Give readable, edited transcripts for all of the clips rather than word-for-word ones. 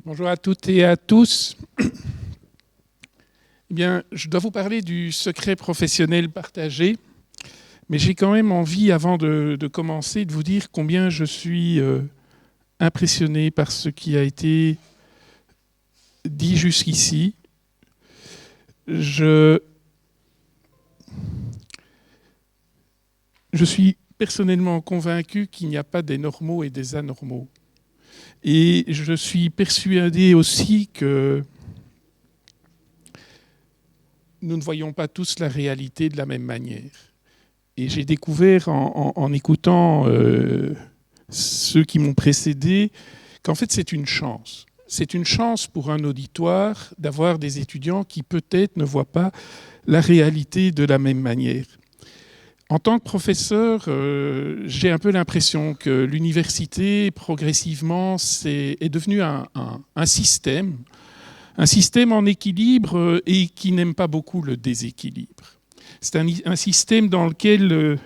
Bonjour à toutes et à tous. Eh bien, je dois vous parler du secret professionnel partagé, mais j'ai quand même envie, avant de commencer, de vous dire combien je suis impressionné par ce qui a été dit jusqu'ici. Je suis personnellement convaincu qu'il n'y a pas des normaux et des anormaux. Et je suis persuadé aussi que nous ne voyons pas tous la réalité de la même manière. Et j'ai découvert en écoutant ceux qui m'ont précédé qu'en fait c'est une chance. C'est une chance pour un auditoire d'avoir des étudiants qui peut-être ne voient pas la réalité de la même manière. En tant que professeur, j'ai un peu l'impression que l'université, progressivement, est devenue un système en équilibre et qui n'aime pas beaucoup le déséquilibre. C'est un système dans lequel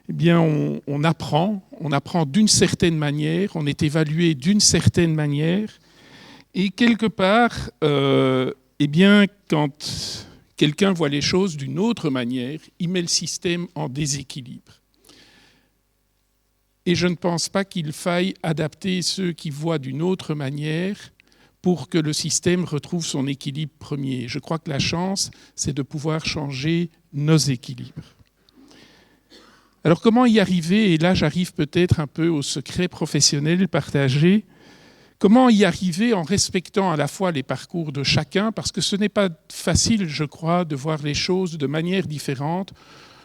on apprend d'une certaine manière, on est évalué d'une certaine manière, et quelque part, quand quelqu'un voit les choses d'une autre manière, il met le système en déséquilibre. Et je ne pense pas qu'il faille adapter ceux qui voient d'une autre manière pour que le système retrouve son équilibre premier. Je crois que la chance, c'est de pouvoir changer nos équilibres. Alors comment y arriver ? Et là, j'arrive peut-être un peu au secret professionnel partagé. Comment y arriver en respectant à la fois les parcours de chacun ? Parce que ce n'est pas facile, je crois, de voir les choses de manière différente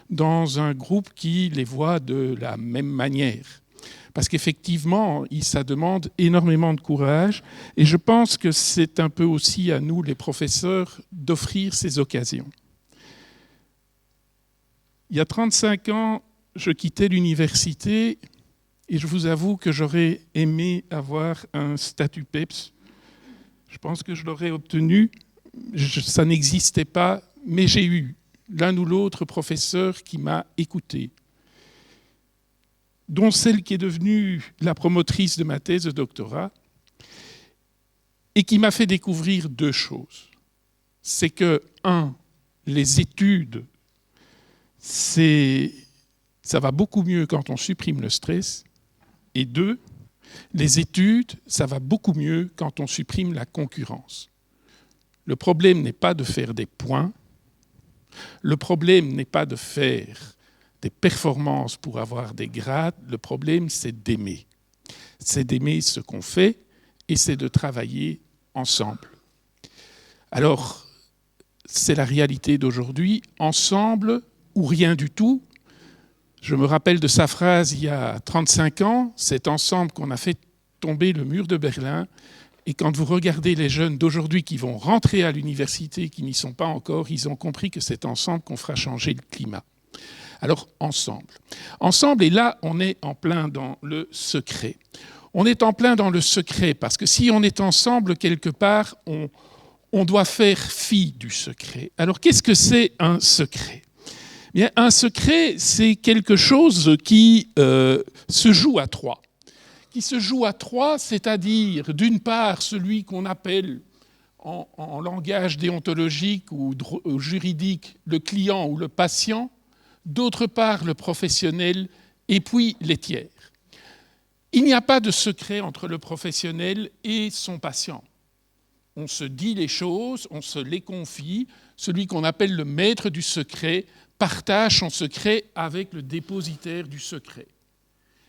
dans un groupe qui les voit de la même manière. Parce qu'effectivement, ça demande énormément de courage. Et je pense que c'est un peu aussi à nous, les professeurs, d'offrir ces occasions. Il y a 35 ans, je quittais l'université et je vous avoue que j'aurais aimé avoir un statut PEPS. Je pense que je l'aurais obtenu. Ça n'existait pas, mais j'ai eu l'un ou l'autre professeur qui m'a écouté, dont celle qui est devenue la promotrice de ma thèse de doctorat, et qui m'a fait découvrir deux choses. C'est que, les études, ça va beaucoup mieux quand on supprime le stress, et deux, les études, ça va beaucoup mieux quand on supprime la concurrence. Le problème n'est pas de faire des points, le problème n'est pas de faire des performances pour avoir des grades, le problème c'est d'aimer. C'est d'aimer ce qu'on fait et c'est de travailler ensemble. Alors, c'est la réalité d'aujourd'hui, ensemble ou rien du tout. Je me rappelle de sa phrase il y a 35 ans, c'est ensemble qu'on a fait tomber le mur de Berlin. Et quand vous regardez les jeunes d'aujourd'hui qui vont rentrer à l'université, qui n'y sont pas encore, ils ont compris que c'est ensemble qu'on fera changer le climat. Alors, ensemble. Ensemble, et là, on est en plein dans le secret. On est en plein dans le secret, parce que si on est ensemble, quelque part, on doit faire fi du secret. Alors, qu'est-ce que c'est un secret ? Bien, un secret, c'est quelque chose qui se joue à trois. Qui se joue à trois, c'est-à-dire, d'une part, celui qu'on appelle en langage déontologique ou juridique le client ou le patient, d'autre part le professionnel, et puis les tiers. Il n'y a pas de secret entre le professionnel et son patient. On se dit les choses, on se les confie. Celui qu'on appelle le maître du secret partage son secret avec le dépositaire du secret.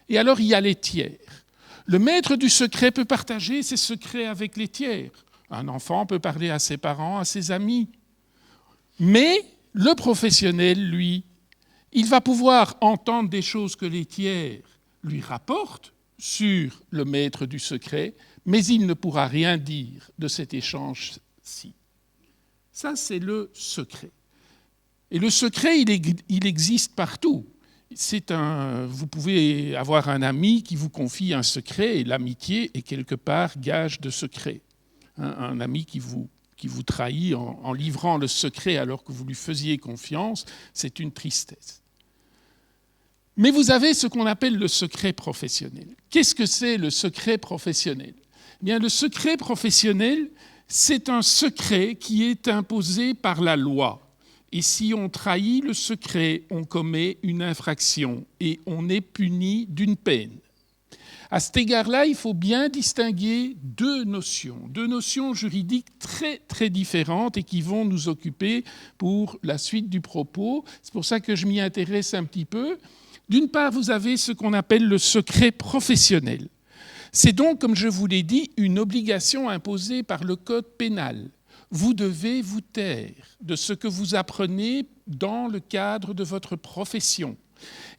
Et alors, il y a les tiers. Le maître du secret peut partager ses secrets avec les tiers. Un enfant peut parler à ses parents, à ses amis. Mais le professionnel, lui, il va pouvoir entendre des choses que les tiers lui rapportent sur le maître du secret, mais il ne pourra rien dire de cet échange-ci. Ça, c'est le secret. Et le secret, il existe partout. Vous pouvez avoir un ami qui vous confie un secret, et l'amitié est quelque part gage de secret. Un ami qui vous trahit en livrant le secret alors que vous lui faisiez confiance, c'est une tristesse. Mais vous avez ce qu'on appelle le secret professionnel. Qu'est-ce que c'est le secret professionnel ? Eh bien, le secret professionnel, c'est un secret qui est imposé par la loi. Et si on trahit le secret, on commet une infraction et on est puni d'une peine. À cet égard-là, il faut bien distinguer deux notions juridiques très, très différentes et qui vont nous occuper pour la suite du propos. C'est pour ça que je m'y intéresse un petit peu. D'une part, vous avez ce qu'on appelle le secret professionnel. C'est donc, comme je vous l'ai dit, une obligation imposée par le Code pénal. Vous devez vous taire de ce que vous apprenez dans le cadre de votre profession.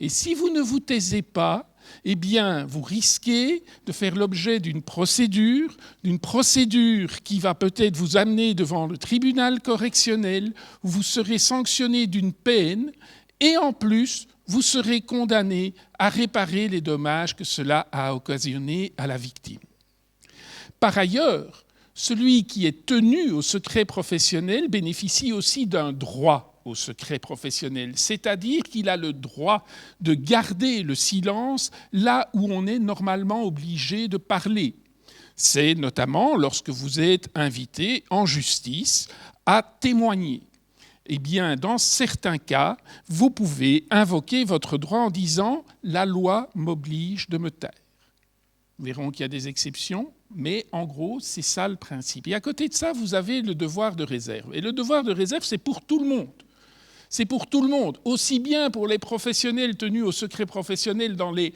Et si vous ne vous taisez pas, eh bien, vous risquez de faire l'objet d'une procédure qui va peut-être vous amener devant le tribunal correctionnel, où vous serez sanctionné d'une peine, et en plus, vous serez condamné à réparer les dommages que cela a occasionné à la victime. Par ailleurs, celui qui est tenu au secret professionnel bénéficie aussi d'un droit au secret professionnel, c'est-à-dire qu'il a le droit de garder le silence là où on est normalement obligé de parler. C'est notamment lorsque vous êtes invité en justice à témoigner. Eh bien, dans certains cas, vous pouvez invoquer votre droit en disant « la loi m'oblige de me taire ». Nous verrons qu'il y a des exceptions, mais en gros, c'est ça le principe. Et à côté de ça, vous avez le devoir de réserve. Et le devoir de réserve, c'est pour tout le monde. C'est pour tout le monde, aussi bien pour les professionnels tenus au secret professionnel dans les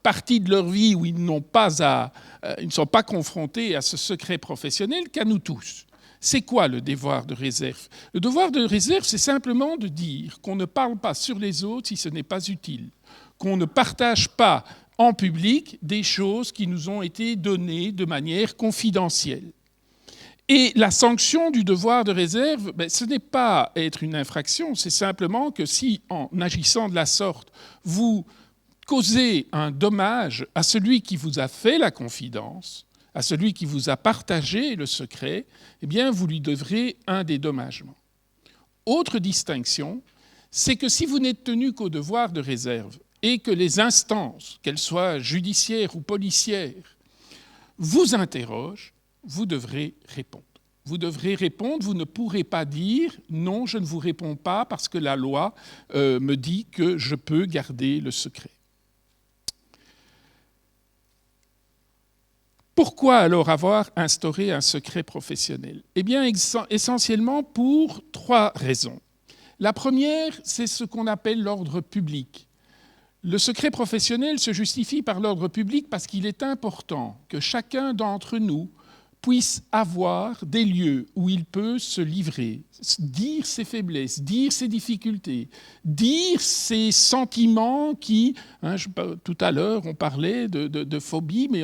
parties de leur vie où ils ne sont pas confrontés à ce secret professionnel qu'à nous tous. C'est quoi le devoir de réserve ? Le devoir de réserve, c'est simplement de dire qu'on ne parle pas sur les autres si ce n'est pas utile, qu'on ne partage pas en public des choses qui nous ont été données de manière confidentielle. Et la sanction du devoir de réserve, ce n'est pas être une infraction, c'est simplement que si, en agissant de la sorte, vous causez un dommage à celui qui vous a fait la confidence, à celui qui vous a partagé le secret, eh bien, vous lui devrez un dédommagement. Autre distinction, c'est que si vous n'êtes tenu qu'au devoir de réserve et que les instances, qu'elles soient judiciaires ou policières, vous interrogent, vous devrez répondre. Vous devrez répondre, vous ne pourrez pas dire « non, je ne vous réponds pas parce que la loi me dit que je peux garder le secret ». Pourquoi alors avoir instauré un secret professionnel ? Eh bien, essentiellement pour 3 raisons. La première, c'est ce qu'on appelle l'ordre public. Le secret professionnel se justifie par l'ordre public parce qu'il est important que chacun d'entre nous puisse avoir des lieux où il peut se livrer, dire ses faiblesses, dire ses difficultés, dire ses sentiments qui, tout à l'heure on parlait de phobie, mais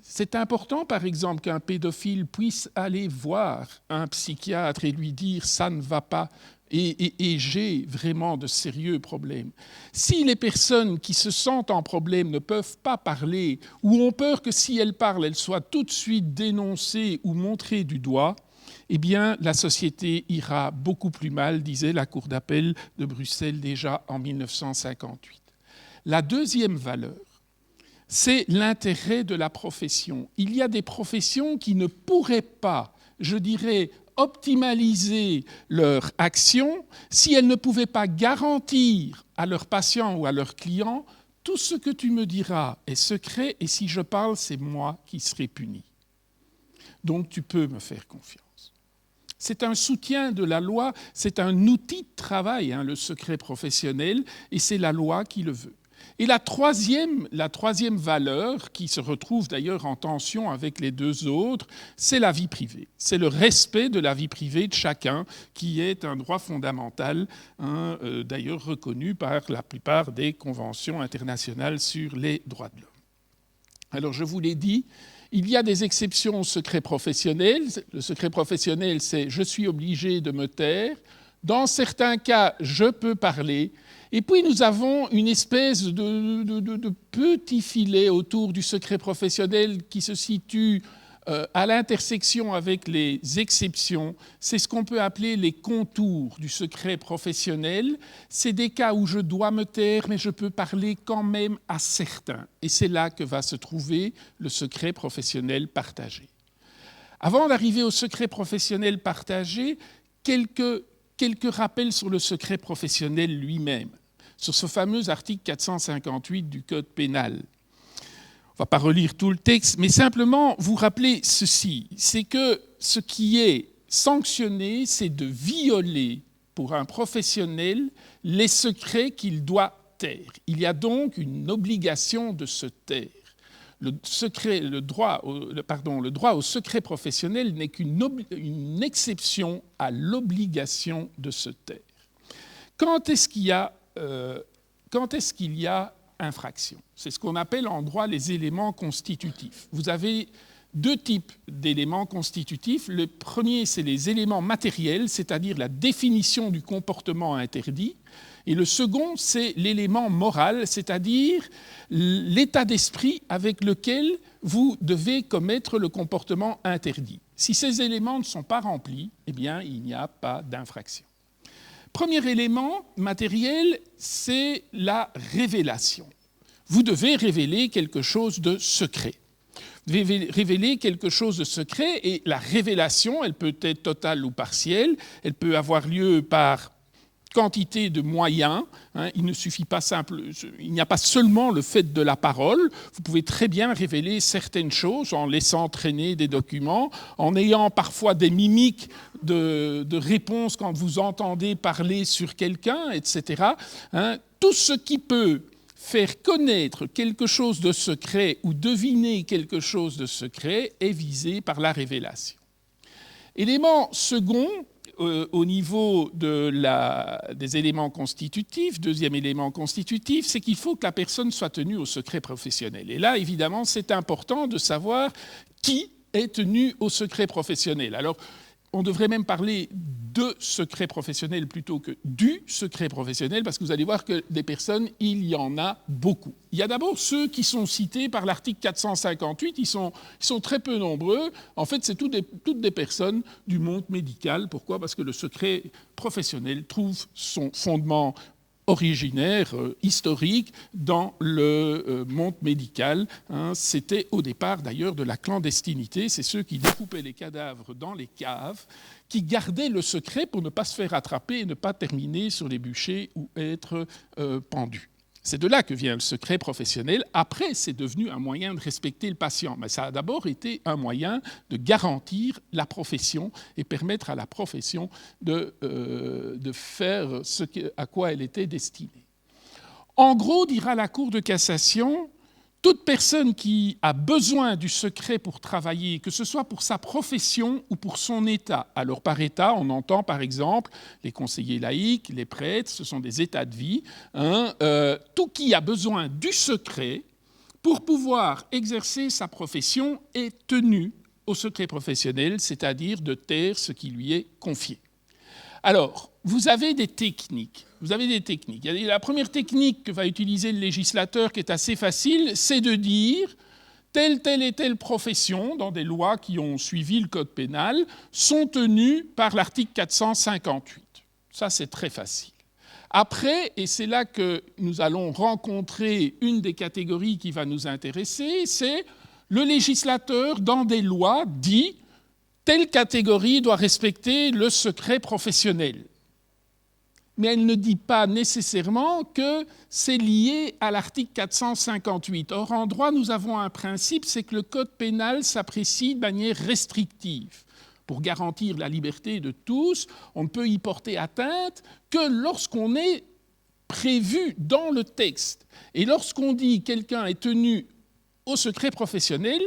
c'est important par exemple qu'un pédophile puisse aller voir un psychiatre et lui dire « ça ne va pas ». Et j'ai vraiment de sérieux problèmes. Si les personnes qui se sentent en problème ne peuvent pas parler ou ont peur que si elles parlent, elles soient tout de suite dénoncées ou montrées du doigt, eh bien, la société ira beaucoup plus mal, disait la Cour d'appel de Bruxelles déjà en 1958. La deuxième valeur, c'est l'intérêt de la profession. Il y a des professions qui ne pourraient pas, je dirais, optimaliser leur action si elles ne pouvaient pas garantir à leurs patients ou à leurs clients « tout ce que tu me diras est secret et si je parle, c'est moi qui serai puni. Donc tu peux me faire confiance ». C'est un soutien de la loi, c'est un outil de travail, le secret professionnel, et c'est la loi qui le veut. Et la troisième valeur, qui se retrouve d'ailleurs en tension avec les 2 autres, c'est la vie privée. C'est le respect de la vie privée de chacun, qui est un droit fondamental, d'ailleurs reconnu par la plupart des conventions internationales sur les droits de l'homme. Alors, je vous l'ai dit, il y a des exceptions au secret professionnel. Le secret professionnel, c'est « je suis obligé de me taire ». Dans certains cas, je peux parler. Et puis nous avons une espèce de petit filet autour du secret professionnel qui se situe à l'intersection avec les exceptions, c'est ce qu'on peut appeler les contours du secret professionnel. C'est des cas où je dois me taire, mais je peux parler quand même à certains. Et c'est là que va se trouver le secret professionnel partagé. Avant d'arriver au secret professionnel partagé, quelques rappels sur le secret professionnel lui-même, sur ce fameux article 458 du Code pénal. On ne va pas relire tout le texte, mais simplement vous rappeler ceci, c'est que ce qui est sanctionné, c'est de violer pour un professionnel les secrets qu'il doit taire. Il y a donc une obligation de se taire. Le droit au secret professionnel n'est qu'une exception à l'obligation de se taire. Quand est-ce qu'il y a infraction? C'est ce qu'on appelle en droit les éléments constitutifs. Vous avez deux types d'éléments constitutifs. Le premier, c'est les éléments matériels, c'est-à-dire la définition du comportement interdit. Et le second, c'est l'élément moral, c'est-à-dire l'état d'esprit avec lequel vous devez commettre le comportement interdit. Si ces éléments ne sont pas remplis, eh bien, il n'y a pas d'infraction. Premier élément matériel, c'est la révélation. Vous devez révéler quelque chose de secret. Vous devez révéler quelque chose de secret et la révélation, elle peut être totale ou partielle, elle peut avoir lieu par quantité de moyens. Il ne suffit pas il n'y a pas seulement le fait de la parole. Vous pouvez très bien révéler certaines choses en laissant traîner des documents, en ayant parfois des mimiques de réponse quand vous entendez parler sur quelqu'un, etc. Tout ce qui peut faire connaître quelque chose de secret ou deviner quelque chose de secret est visé par la révélation. Élément second, au niveau des éléments constitutifs, deuxième élément constitutif, c'est qu'il faut que la personne soit tenue au secret professionnel. Et là, évidemment, c'est important de savoir qui est tenu au secret professionnel. Alors, on devrait même parler de secret professionnel plutôt que du secret professionnel, parce que vous allez voir que des personnes, il y en a beaucoup. Il y a d'abord ceux qui sont cités par l'article 458, ils sont très peu nombreux. En fait, c'est toutes des personnes du monde médical. Pourquoi ? Parce que le secret professionnel trouve son fondement originaire, historique, dans le monde médical. C'était au départ d'ailleurs de la clandestinité. C'est ceux qui découpaient les cadavres dans les caves, qui gardaient le secret pour ne pas se faire attraper et ne pas terminer sur les bûchers ou être pendus. C'est de là que vient le secret professionnel. Après, c'est devenu un moyen de respecter le patient. Mais ça a d'abord été un moyen de garantir la profession et permettre à la profession de faire à quoi elle était destinée. En gros, dira la Cour de cassation, toute personne qui a besoin du secret pour travailler, que ce soit pour sa profession ou pour son état. Alors par état, on entend par exemple les conseillers laïcs, les prêtres, ce sont des états de vie. Tout qui a besoin du secret pour pouvoir exercer sa profession est tenu au secret professionnel, c'est-à-dire de taire ce qui lui est confié. Alors, vous avez des techniques. La première technique que va utiliser le législateur, qui est assez facile, c'est de dire telle et telle profession, dans des lois qui ont suivi le Code pénal, sont tenues par l'article 458. Ça, c'est très facile. Après, et c'est là que nous allons rencontrer une des catégories qui va nous intéresser, c'est le législateur, dans des lois, dit telle catégorie doit respecter le secret professionnel. Mais elle ne dit pas nécessairement que c'est lié à l'article 458. Or, en droit, nous avons un principe, c'est que le Code pénal s'apprécie de manière restrictive. Pour garantir la liberté de tous, on ne peut y porter atteinte que lorsqu'on est prévu dans le texte. Et lorsqu'on dit quelqu'un est tenu au secret professionnel,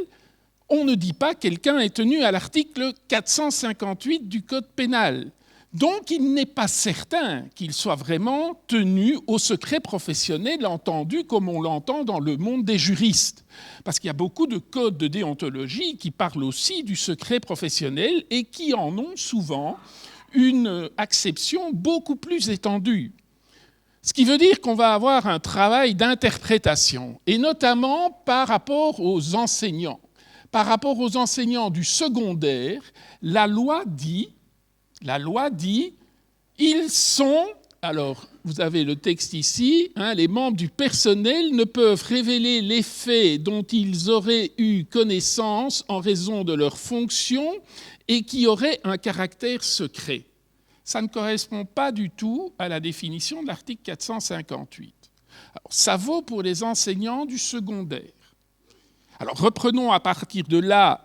on ne dit pas quelqu'un est tenu à l'article 458 du Code pénal. Donc, il n'est pas certain qu'il soit vraiment tenu au secret professionnel, entendu comme on l'entend dans le monde des juristes. Parce qu'il y a beaucoup de codes de déontologie qui parlent aussi du secret professionnel et qui en ont souvent une acception beaucoup plus étendue. Ce qui veut dire qu'on va avoir un travail d'interprétation, et notamment par rapport aux enseignants. par rapport aux enseignants du secondaire, la loi dit, ils sont, alors vous avez le texte ici, les membres du personnel ne peuvent révéler les faits dont ils auraient eu connaissance en raison de leur fonction et qui auraient un caractère secret. Ça ne correspond pas du tout à la définition de l'article 458. Alors, ça vaut pour les enseignants du secondaire. Alors, reprenons à partir de là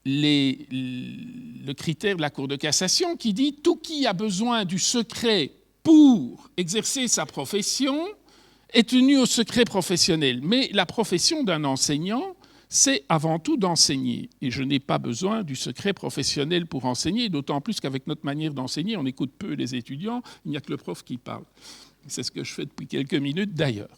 le critère de la Cour de cassation qui dit « Tout qui a besoin du secret pour exercer sa profession est tenu au secret professionnel. » Mais la profession d'un enseignant, c'est avant tout d'enseigner. Et je n'ai pas besoin du secret professionnel pour enseigner, d'autant plus qu'avec notre manière d'enseigner, on écoute peu les étudiants, il n'y a que le prof qui parle. C'est ce que je fais depuis quelques minutes d'ailleurs.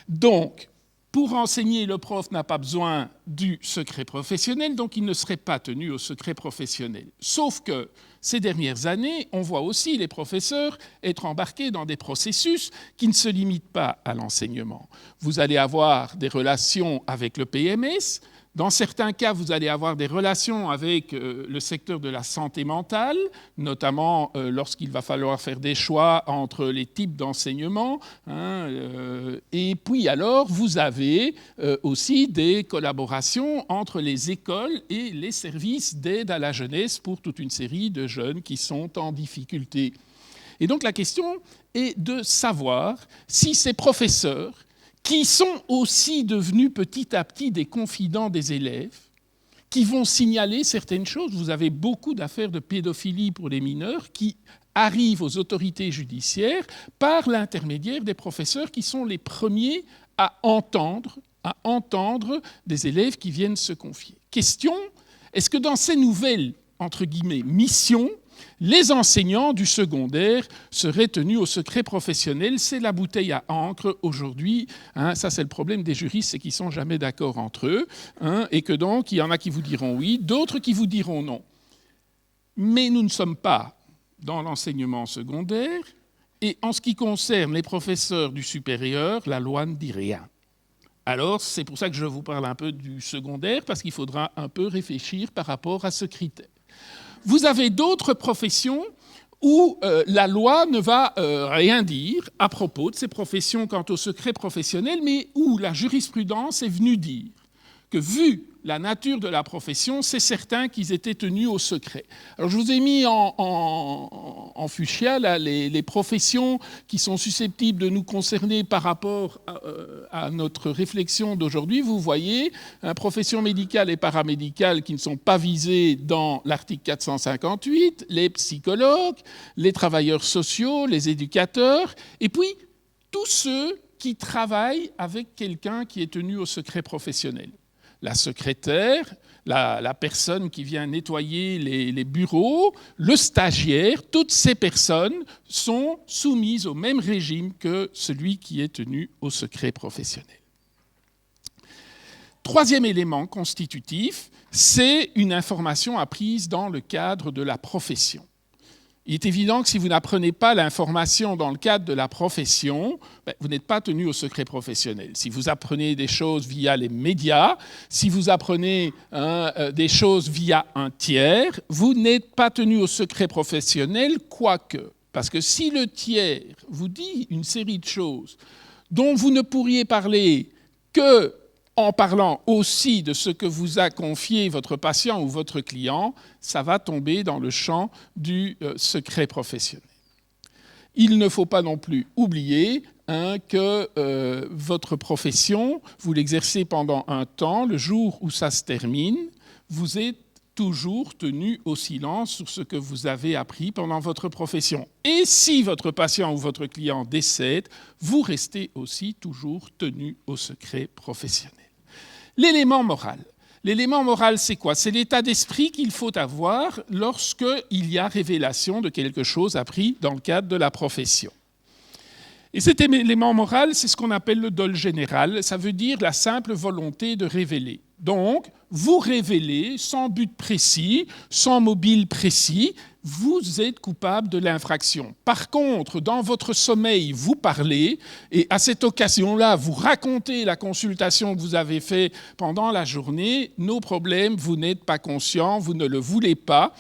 Donc, pour enseigner, le prof n'a pas besoin du secret professionnel, donc il ne serait pas tenu au secret professionnel. Sauf que ces dernières années, on voit aussi les professeurs être embarqués dans des processus qui ne se limitent pas à l'enseignement. Vous allez avoir des relations avec le PMS. Dans certains cas, vous allez avoir des relations avec le secteur de la santé mentale, notamment lorsqu'il va falloir faire des choix entre les types d'enseignement. Et puis alors, vous avez aussi des collaborations entre les écoles et les services d'aide à la jeunesse pour toute une série de jeunes qui sont en difficulté. Et donc la question est de savoir si ces professeurs qui sont aussi devenus petit à petit des confidents des élèves, qui vont signaler certaines choses. Vous avez beaucoup d'affaires de pédophilie pour les mineurs qui arrivent aux autorités judiciaires par l'intermédiaire des professeurs qui sont les premiers à entendre des élèves qui viennent se confier. Question, est-ce que dans ces nouvelles, entre guillemets, missions, les enseignants du secondaire seraient tenus au secret professionnel? C'est la bouteille à encre aujourd'hui. Ça, c'est le problème des juristes, c'est qu'ils ne sont jamais d'accord entre eux. Et que donc, il y en a qui vous diront oui, d'autres qui vous diront non. Mais nous ne sommes pas dans l'enseignement secondaire. Et en ce qui concerne les professeurs du supérieur, la loi ne dit rien. Alors, c'est pour ça que je vous parle un peu du secondaire, parce qu'il faudra un peu réfléchir par rapport à ce critère. Vous avez d'autres professions où la loi ne va rien dire à propos de ces professions quant au secret professionnel, mais où la jurisprudence est venue dire que, vu la nature de la profession, c'est certain qu'ils étaient tenus au secret. Alors, je vous ai mis en fuchsia là, les professions qui sont susceptibles de nous concerner par rapport à notre réflexion d'aujourd'hui. Vous voyez, professions médicales et paramédicales qui ne sont pas visées dans l'article 458, les psychologues, les travailleurs sociaux, les éducateurs, et puis tous ceux qui travaillent avec quelqu'un qui est tenu au secret professionnel. La secrétaire, la personne qui vient nettoyer les bureaux, le stagiaire, toutes ces personnes sont soumises au même régime que celui qui est tenu au secret professionnel. Troisième élément constitutif, c'est une information apprise dans le cadre de la profession. Il est évident que si vous n'apprenez pas l'information dans le cadre de la profession, vous n'êtes pas tenu au secret professionnel. Si vous apprenez des choses via les médias, si vous apprenez des choses via un tiers, vous n'êtes pas tenu au secret professionnel, quoique. Parce que si le tiers vous dit une série de choses dont vous ne pourriez parler que en parlant aussi de ce que vous a confié votre patient ou votre client, ça va tomber dans le champ du secret professionnel. Il ne faut pas non plus oublier que votre profession, vous l'exercez pendant un temps, le jour où ça se termine, vous êtes toujours tenu au silence sur ce que vous avez appris pendant votre profession. Et si votre patient ou votre client décède, vous restez aussi toujours tenu au secret professionnel. L'élément moral. L'élément moral, c'est quoi? C'est l'état d'esprit qu'il faut avoir lorsqu'il y a révélation de quelque chose appris dans le cadre de la profession. Et cet élément moral, c'est ce qu'on appelle le dol général. Ça veut dire la simple volonté de révéler. Donc, vous révélez sans but précis, sans mobile précis, vous êtes coupable de l'infraction. Par contre, dans votre sommeil, vous parlez et à cette occasion-là, vous racontez la consultation que vous avez faite pendant la journée. Nos problèmes, vous n'êtes pas conscient, vous ne le voulez pas.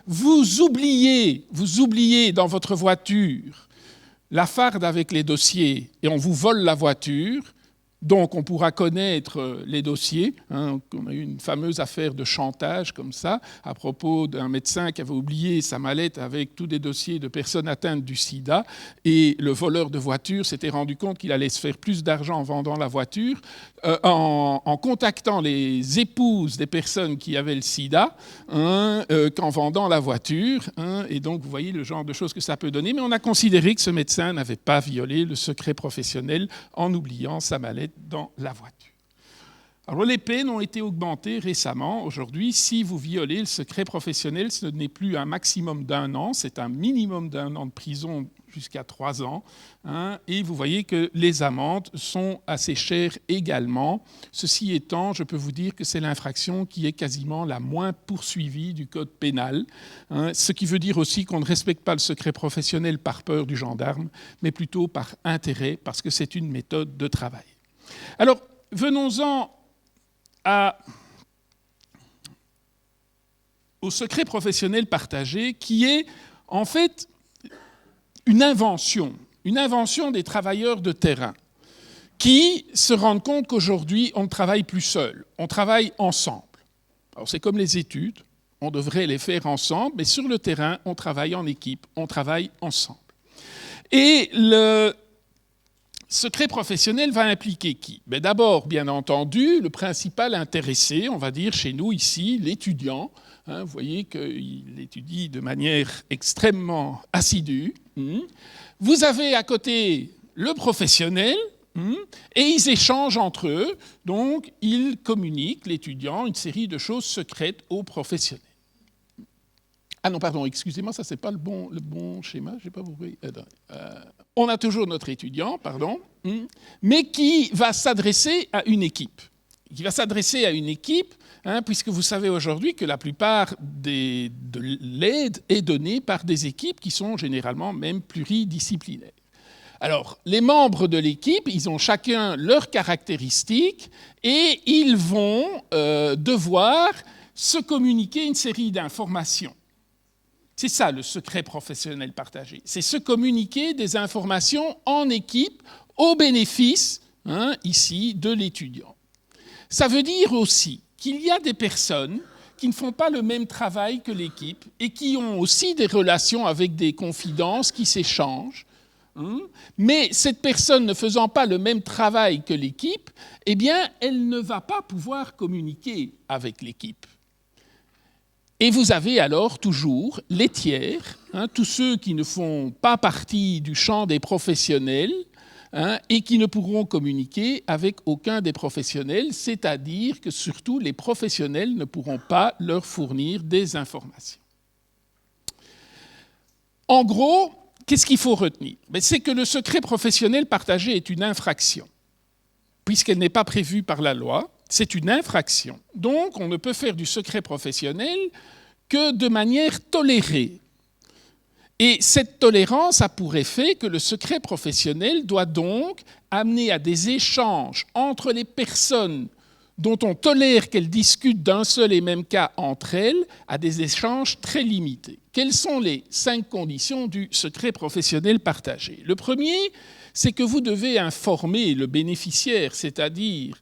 Vous oubliez dans votre voiture la farde avec les dossiers et on vous vole la voiture. Donc, on pourra connaître les dossiers. On a eu une fameuse affaire de chantage comme ça, à propos d'un médecin qui avait oublié sa mallette avec tous des dossiers de personnes atteintes du sida. Et le voleur de voiture s'était rendu compte qu'il allait se faire plus d'argent en vendant la voiture, en contactant les épouses des personnes qui avaient le sida, qu'en vendant la voiture. Et donc, vous voyez le genre de choses que ça peut donner. Mais on a considéré que ce médecin n'avait pas violé le secret professionnel en oubliant sa mallette dans la voiture. Alors, les peines ont été augmentées récemment. Aujourd'hui, si vous violez le secret professionnel, ce n'est plus un maximum d'1 an, c'est un minimum d'1 an de prison jusqu'à 3 ans. Et vous voyez que les amendes sont assez chères également. Ceci étant, je peux vous dire que c'est l'infraction qui est quasiment la moins poursuivie du code pénal. Ce qui veut dire aussi qu'on ne respecte pas le secret professionnel par peur du gendarme, mais plutôt par intérêt, parce que c'est une méthode de travail. Alors, venons-en au secret professionnel partagé, qui est en fait une invention des travailleurs de terrain, qui se rendent compte qu'aujourd'hui, on ne travaille plus seul, on travaille ensemble. Alors, c'est comme les études, on devrait les faire ensemble, mais sur le terrain, on travaille en équipe, on travaille ensemble. Et le secret professionnel va impliquer qui ? D'abord, bien entendu, le principal intéressé, on va dire chez nous ici, l'étudiant. Vous voyez qu'il étudie de manière extrêmement assidue. Vous avez à côté le professionnel, et ils échangent entre eux. Donc, ils communiquent, l'étudiant, une série de choses secrètes aux professionnels. Ah non, pardon, excusez-moi, ça, c'est pas le bon schéma, je n'ai pas compris. On a toujours notre étudiant, mais qui va s'adresser à une équipe. Puisque vous savez aujourd'hui que la plupart de l'aide est donnée par des équipes qui sont généralement même pluridisciplinaires. Alors, les membres de l'équipe, ils ont chacun leurs caractéristiques et ils vont devoir se communiquer une série d'informations. C'est ça, le secret professionnel partagé. C'est se communiquer des informations en équipe au bénéfice, ici, de l'étudiant. Ça veut dire aussi qu'il y a des personnes qui ne font pas le même travail que l'équipe et qui ont aussi des relations avec des confidences qui s'échangent. Mais cette personne ne faisant pas le même travail que l'équipe, eh bien, elle ne va pas pouvoir communiquer avec l'équipe. Et vous avez alors toujours les tiers, tous ceux qui ne font pas partie du champ des professionnels et qui ne pourront communiquer avec aucun des professionnels, c'est-à-dire que surtout les professionnels ne pourront pas leur fournir des informations. En gros, qu'est-ce qu'il faut retenir ? C'est que le secret professionnel partagé est une infraction, puisqu'elle n'est pas prévue par la loi. C'est une infraction. Donc, on ne peut faire du secret professionnel que de manière tolérée. Et cette tolérance a pour effet que le secret professionnel doit donc amener à des échanges entre les personnes dont on tolère qu'elles discutent d'un seul et même cas entre elles, à des échanges très limités. Quelles sont les 5 conditions du secret professionnel partagé ? Le premier, c'est que vous devez informer le bénéficiaire, c'est-à-dire,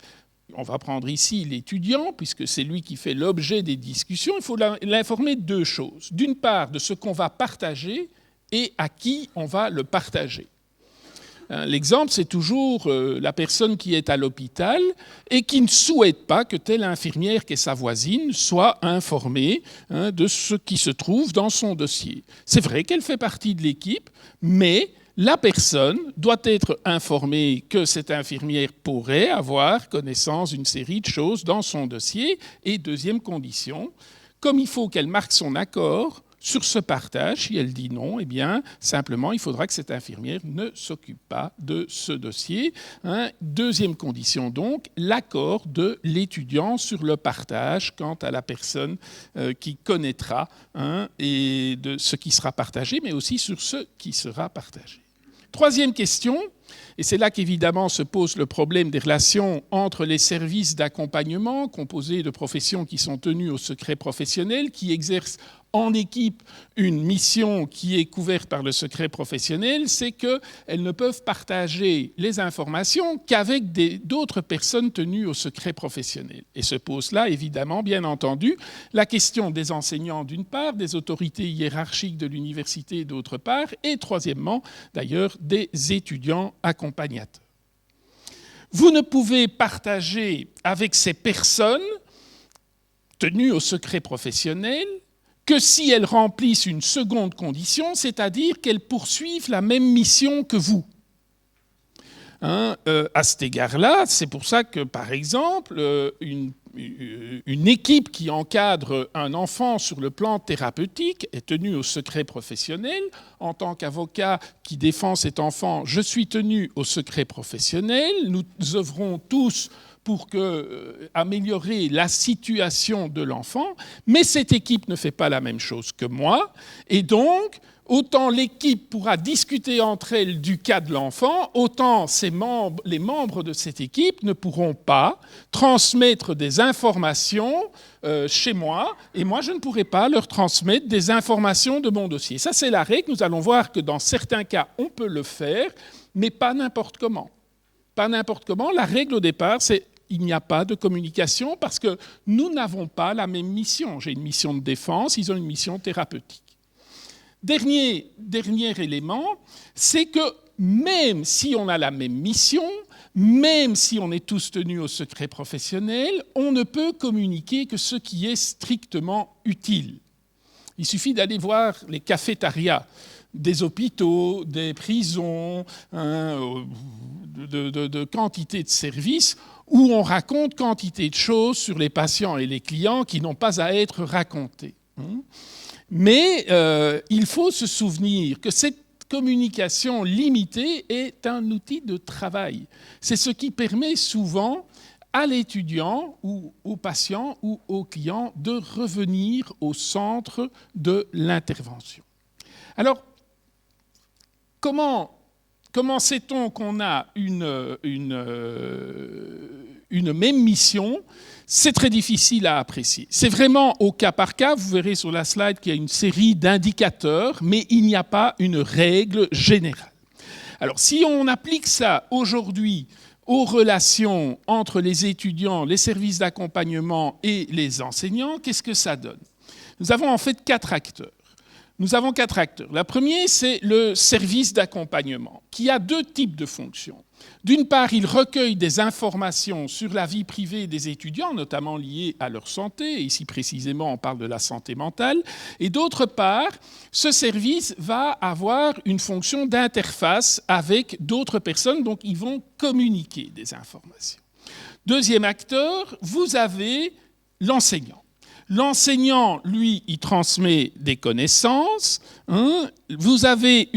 on va prendre ici l'étudiant, puisque c'est lui qui fait l'objet des discussions, il faut l'informer de 2 choses. D'une part, de ce qu'on va partager et à qui on va le partager. L'exemple, c'est toujours la personne qui est à l'hôpital et qui ne souhaite pas que telle infirmière qui est sa voisine soit informée de ce qui se trouve dans son dossier. C'est vrai qu'elle fait partie de l'équipe, mais la personne doit être informée que cette infirmière pourrait avoir connaissance d'une série de choses dans son dossier. Et deuxième condition, comme il faut qu'elle marque son accord, sur ce partage. Si elle dit non, eh bien, simplement, il faudra que cette infirmière ne s'occupe pas de ce dossier. Deuxième condition, donc, l'accord de l'étudiant sur le partage quant à la personne qui connaîtra et de ce qui sera partagé, mais aussi sur ce qui sera partagé. Troisième question, et c'est là qu'évidemment se pose le problème des relations entre les services d'accompagnement composés de professions qui sont tenues au secret professionnel, qui exercent en équipe une mission qui est couverte par le secret professionnel, c'est qu'elles ne peuvent partager les informations qu'avec d'autres personnes tenues au secret professionnel. Et se pose là, évidemment, bien entendu, la question des enseignants d'une part, des autorités hiérarchiques de l'université d'autre part, et troisièmement, d'ailleurs, des étudiants accompagnateurs. Vous ne pouvez partager avec ces personnes tenues au secret professionnel que si elles remplissent une seconde condition, c'est-à-dire qu'elles poursuivent la même mission que vous. À cet égard-là, c'est pour ça que, par exemple, une équipe qui encadre un enfant sur le plan thérapeutique est tenue au secret professionnel. En tant qu'avocat qui défend cet enfant, je suis tenu au secret professionnel. Nous œuvrons tous pour améliorer la situation de l'enfant, mais cette équipe ne fait pas la même chose que moi, et donc, autant l'équipe pourra discuter entre elles du cas de l'enfant, autant les membres de cette équipe ne pourront pas transmettre des informations chez moi, et moi je ne pourrai pas leur transmettre des informations de mon dossier. Ça, c'est la règle. Nous allons voir que dans certains cas, on peut le faire, mais pas n'importe comment. Pas n'importe comment. La règle au départ, c'est il n'y a pas de communication parce que nous n'avons pas la même mission. J'ai une mission de défense, ils ont une mission thérapeutique. Dernier élément, c'est que même si on a la même mission, même si on est tous tenus au secret professionnel, on ne peut communiquer que ce qui est strictement utile. Il suffit d'aller voir les cafétérias des hôpitaux, des prisons, de quantité de services où on raconte quantité de choses sur les patients et les clients qui n'ont pas à être racontées. Mais il faut se souvenir que cette communication limitée est un outil de travail. C'est ce qui permet souvent à l'étudiant ou au patient ou au client de revenir au centre de l'intervention. Alors, comment sait-on qu'on a une même mission ? C'est très difficile à apprécier. C'est vraiment au cas par cas. Vous verrez sur la slide qu'il y a une série d'indicateurs, mais il n'y a pas une règle générale. Alors, si on applique ça aujourd'hui aux relations entre les étudiants, les services d'accompagnement et les enseignants, qu'est-ce que ça donne ? Nous avons en fait 4 acteurs. La première, c'est le service d'accompagnement, qui a 2 types de fonctions. D'une part, il recueille des informations sur la vie privée des étudiants, notamment liées à leur santé, et ici précisément on parle de la santé mentale, et d'autre part, ce service va avoir une fonction d'interface avec d'autres personnes, donc ils vont communiquer des informations. Deuxième acteur, vous avez l'enseignant. L'enseignant, lui, il transmet des connaissances. Vous avez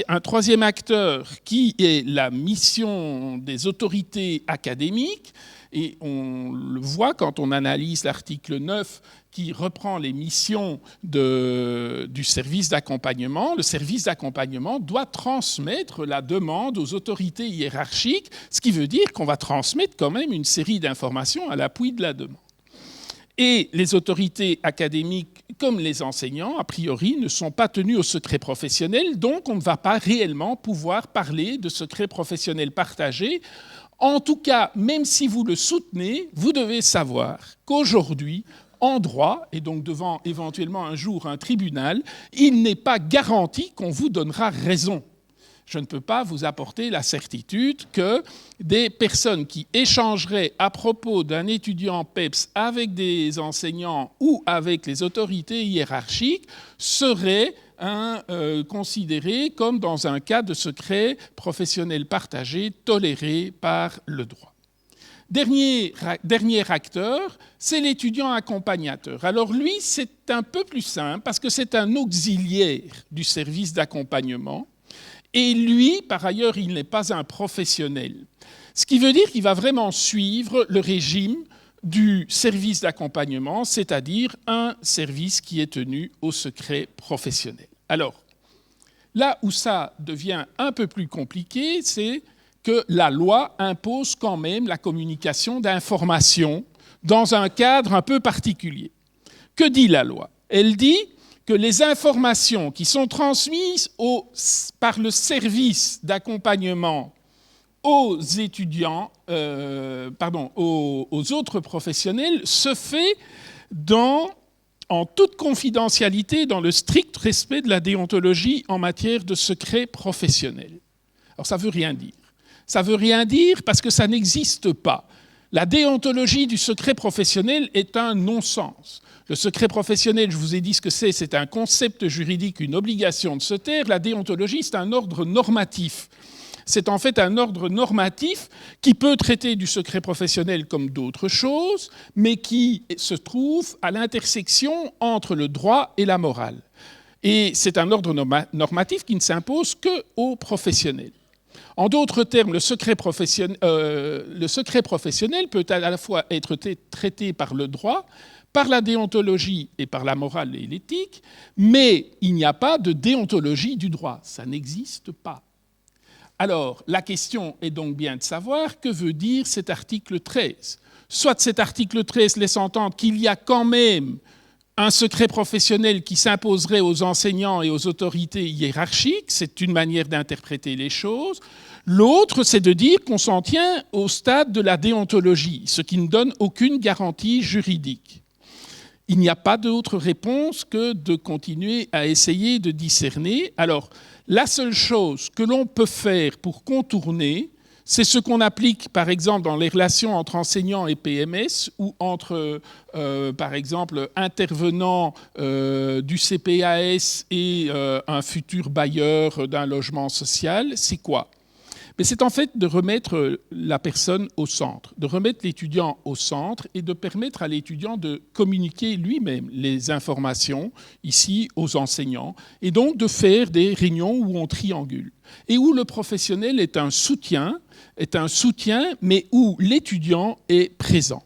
un troisième acteur qui est la mission des autorités académiques. Et on le voit quand on analyse l'article 9 qui reprend les missions du service d'accompagnement. Le service d'accompagnement doit transmettre la demande aux autorités hiérarchiques, ce qui veut dire qu'on va transmettre quand même une série d'informations à l'appui de la demande. Et les autorités académiques, comme les enseignants, a priori, ne sont pas tenus au secret professionnel, donc on ne va pas réellement pouvoir parler de secret professionnel partagé. En tout cas, même si vous le soutenez, vous devez savoir qu'aujourd'hui, en droit, et donc devant éventuellement un jour un tribunal, il n'est pas garanti qu'on vous donnera raison. Je ne peux pas vous apporter la certitude que des personnes qui échangeraient à propos d'un étudiant PEPS avec des enseignants ou avec les autorités hiérarchiques seraient considérées comme dans un cas de secret professionnel partagé toléré par le droit. Dernier acteur, c'est l'étudiant accompagnateur. Alors lui, c'est un peu plus simple parce que c'est un auxiliaire du service d'accompagnement. Et lui, par ailleurs, il n'est pas un professionnel. Ce qui veut dire qu'il va vraiment suivre le régime du service d'accompagnement, c'est-à-dire un service qui est tenu au secret professionnel. Alors, là où ça devient un peu plus compliqué, c'est que la loi impose quand même la communication d'informations dans un cadre un peu particulier. Que dit la loi? Elle dit que les informations qui sont transmises par le service d'accompagnement aux étudiants, aux autres professionnels, se fait en toute confidentialité, dans le strict respect de la déontologie en matière de secret professionnel. Alors ça ne veut rien dire. Ça ne veut rien dire parce que ça n'existe pas. La déontologie du secret professionnel est un non-sens. Le secret professionnel, je vous ai dit ce que c'est un concept juridique, une obligation de se taire. La déontologie, c'est un ordre normatif. C'est en fait un ordre normatif qui peut traiter du secret professionnel comme d'autres choses, mais qui se trouve à l'intersection entre le droit et la morale. Et c'est un ordre normatif qui ne s'impose qu'aux professionnels. En d'autres termes, le secret professionnel peut à la fois être traité par le droit, par la déontologie et par la morale et l'éthique, mais il n'y a pas de déontologie du droit. Ça n'existe pas. Alors, la question est donc bien de savoir que veut dire cet article 13. Soit cet article 13 laisse entendre qu'il y a quand même un secret professionnel qui s'imposerait aux enseignants et aux autorités hiérarchiques, c'est une manière d'interpréter les choses. L'autre, c'est de dire qu'on s'en tient au stade de la déontologie, ce qui ne donne aucune garantie juridique. Il n'y a pas d'autre réponse que de continuer à essayer de discerner. Alors, la seule chose que l'on peut faire pour contourner, c'est ce qu'on applique, par exemple, dans les relations entre enseignants et PMS ou entre, par exemple, intervenants du CPAS et un futur bailleur d'un logement social. C'est quoi? Mais c'est en fait de remettre la personne au centre, de remettre l'étudiant au centre et de permettre à l'étudiant de communiquer lui-même les informations ici aux enseignants et donc de faire des réunions où on triangule et où le professionnel est un soutien, mais où l'étudiant est présent.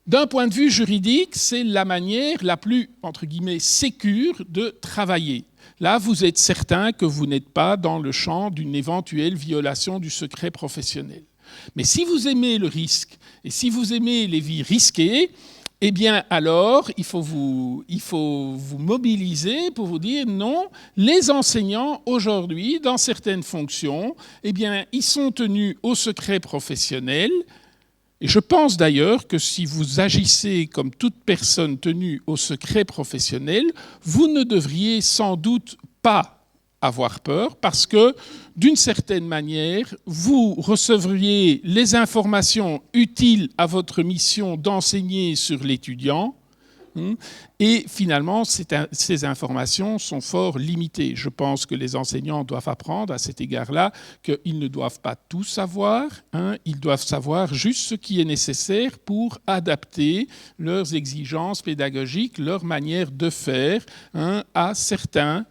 D'un point de vue juridique, c'est la manière la plus, entre guillemets, sécure de travailler. Là, vous êtes certain que vous n'êtes pas dans le champ d'une éventuelle violation du secret professionnel. Mais si vous aimez le risque et si vous aimez les vies risquées, eh bien alors, il faut vous mobiliser pour vous dire non, les enseignants aujourd'hui, dans certaines fonctions, eh bien, ils sont tenus au secret professionnel. Et je pense d'ailleurs que si vous agissez comme toute personne tenue au secret professionnel, vous ne devriez sans doute pas avoir peur parce que, d'une certaine manière, vous recevriez les informations utiles à votre mission d'enseigner sur l'étudiant. Et finalement, ces informations sont fort limitées. Je pense que les enseignants doivent apprendre à cet égard-là qu'ils ne doivent pas tout savoir, ils doivent savoir juste ce qui est nécessaire pour adapter leurs exigences pédagogiques, leur manière de faire à certains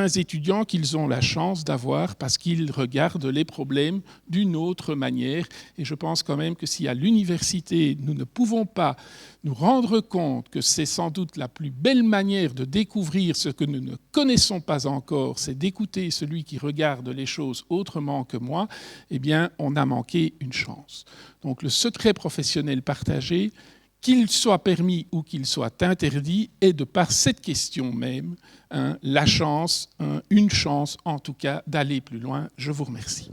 étudiants qu'ils ont la chance d'avoir parce qu'ils regardent les problèmes d'une autre manière. Et je pense quand même que si à l'université, nous ne pouvons pas nous rendre compte que c'est sans doute la plus belle manière de découvrir ce que nous ne connaissons pas encore, c'est d'écouter celui qui regarde les choses autrement que moi, eh bien, on a manqué une chance. Donc le secret professionnel partagé, qu'il soit permis ou qu'il soit interdit, est de par cette question même la chance, une chance en tout cas d'aller plus loin. Je vous remercie.